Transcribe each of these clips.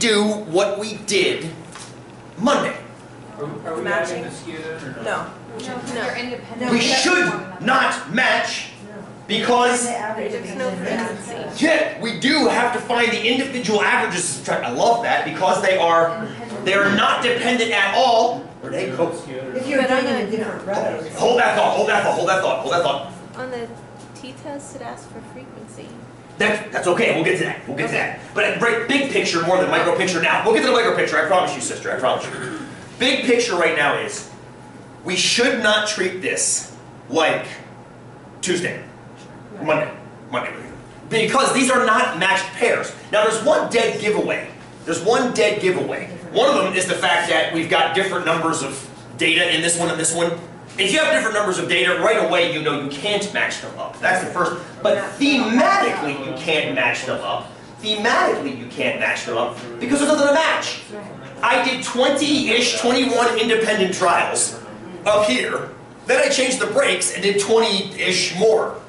redo what we did Monday. Are we matching the skews or No. They're independent. We should not match because There's no frequency. yeah, we do have to find the individual averages. I love that because they are not dependent at all. Where'd they go? If you're doing it in different rows. Hold that thought, hold that thought, hold that thought, hold that thought. On the t-test, it asks for frequency. That's okay, we'll get to that, we'll get to that. But big picture more than micro picture now. We'll get to the micro picture, I promise you, sister, I promise you. Big picture right now is, we should not treat this like Tuesday, Monday. Because these are not matched pairs. Now there's one dead giveaway. There's one dead giveaway. One of them is the fact that we've got different numbers of data in this one and this one. If you have different numbers of data, right away you know you can't match them up. That's the first. But thematically you can't match them up. Thematically you can't match them up because there's nothing to match. I did 20-ish, 21 independent trials up here. Then I changed the brakes and did 20-ish more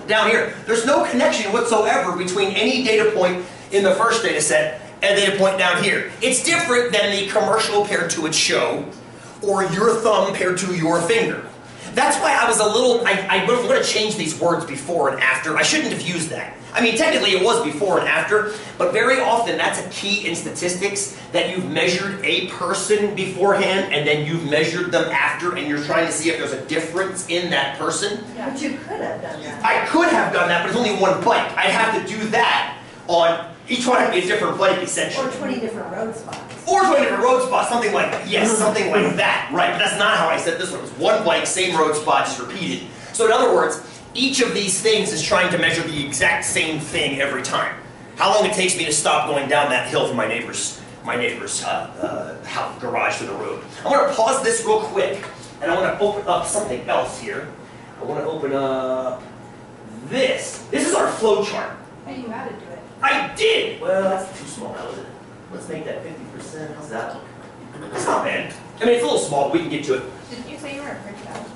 down here. There's no connection whatsoever between any data point in the first data set and data point down here. It's different than the commercial paired to its show or your thumb paired to your finger. That's why I was a little, I'm going to change these words before and after. I shouldn't have used that. I mean, technically it was before and after, but very often that's a key in statistics that you've measured a person beforehand and then you've measured them after and you're trying to see if there's a difference in that person. Yeah. But you could have done that. I could have done that, but it's only one bike. I'd have to do that on, each one would be a different bike essentially. Or 20 different road spots. Or 20 different road spots, something like that. Yes, something like that, right. But that's not how I said this one. It was one bike, same road spot, just repeated. So in other words, each of these things is trying to measure the exact same thing every time. How long it takes me to stop going down that hill from my neighbor's house, garage to the road. I'm going to pause this real quick, and I want to open up something else here. I want to open up this. This is our flow chart. Oh, you added to it. I did! Well, that's too small now, isn't it? Let's make that 50%. How's that look? It's not bad. I mean, it's a little small, but we can get to it. Didn't you say you were a print out?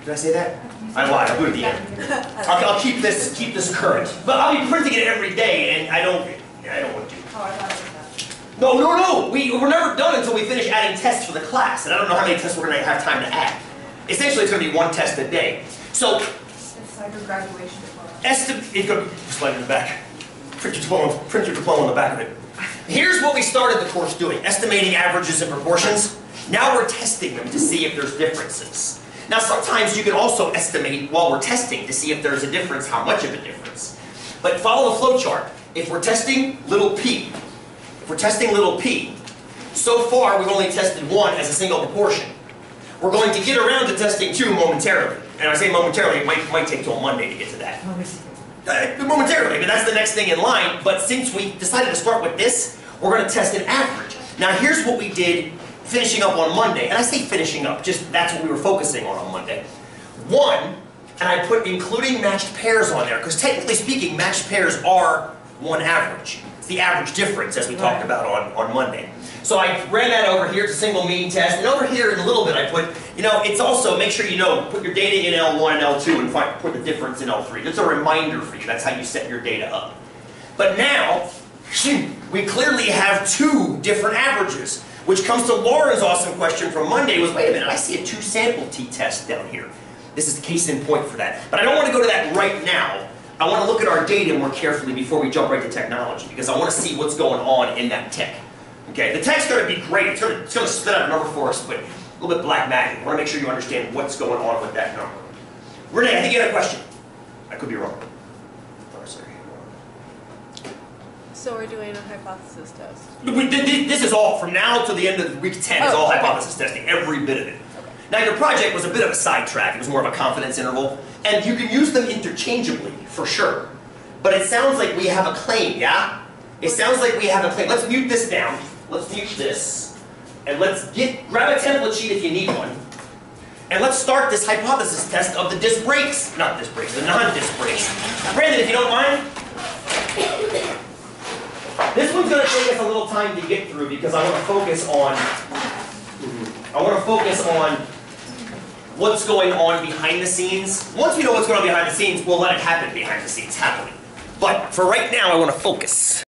Did I say that? I lied. I'll do it at the end. I'll keep this current. But I'll be printing it every day, and I don't want to. Oh, I thought it was that. No. We're never done until we finish adding tests for the class, and I don't know how many tests we're going to have time to add. Essentially, it's going to be one test a day. So, It's like a graduation diploma. it's going to slide in the back. Print your diploma on the back of it. Here's what we started the course doing: estimating averages and proportions. Now we're testing them to see if there's differences. Now sometimes you can also estimate while we're testing to see if there's a difference, how much of a difference. But follow the flow chart. If we're testing little p, so far we've only tested 1 as a single proportion. We're going to get around to testing 2 momentarily. And I say momentarily, it might take till Monday to get to that. Momentarily, I mean that's the next thing in line, but since we decided to start with this, we're going to test an average. Now here's what we did finishing up on Monday, and I say finishing up, just that's what we were focusing on Monday. 1, and I put including matched pairs on there, because technically speaking, matched pairs are 1 average. It's the average difference, as we talked about on Monday. So I ran that over here, it's a single mean test, and over here in a little bit I put, it's also, make sure put your data in L1 and L2 and put the difference in L3. That's a reminder for you, that's how you set your data up. But now, we clearly have 2 different averages, which comes to Lauren's awesome question from Monday was, wait a minute, I see a 2 sample t-test down here. This is the case in point for that. But I don't want to go to that right now. I want to look at our data more carefully before we jump right to technology, because I want to see what's going on in that tech. Okay, the tech's going to be great. It's going to spit out a number for us, but a little bit black magic. I want to make sure you understand what's going on with that number. Renee, I think you had a question. I could be wrong. So we're doing a hypothesis test. This is all, from now to the end of week 10, is all hypothesis testing, every bit of it. Okay. Now your project was a bit of a sidetrack. It was more of a confidence interval. And you can use them interchangeably, for sure. But it sounds like we have a claim, yeah? It sounds like we have a claim. Let's mute this down. Let's mute this. And let's grab a template sheet if you need one. And let's start this hypothesis test of the disc brakes. Not disc brakes, the non-disc brakes. Brandon, if you don't mind. This one's going to take us a little time to get through because I want to focus on what's going on behind the scenes. Once we know what's going on behind the scenes, we'll let it happen behind the scenes, happily. But for right now, I want to focus.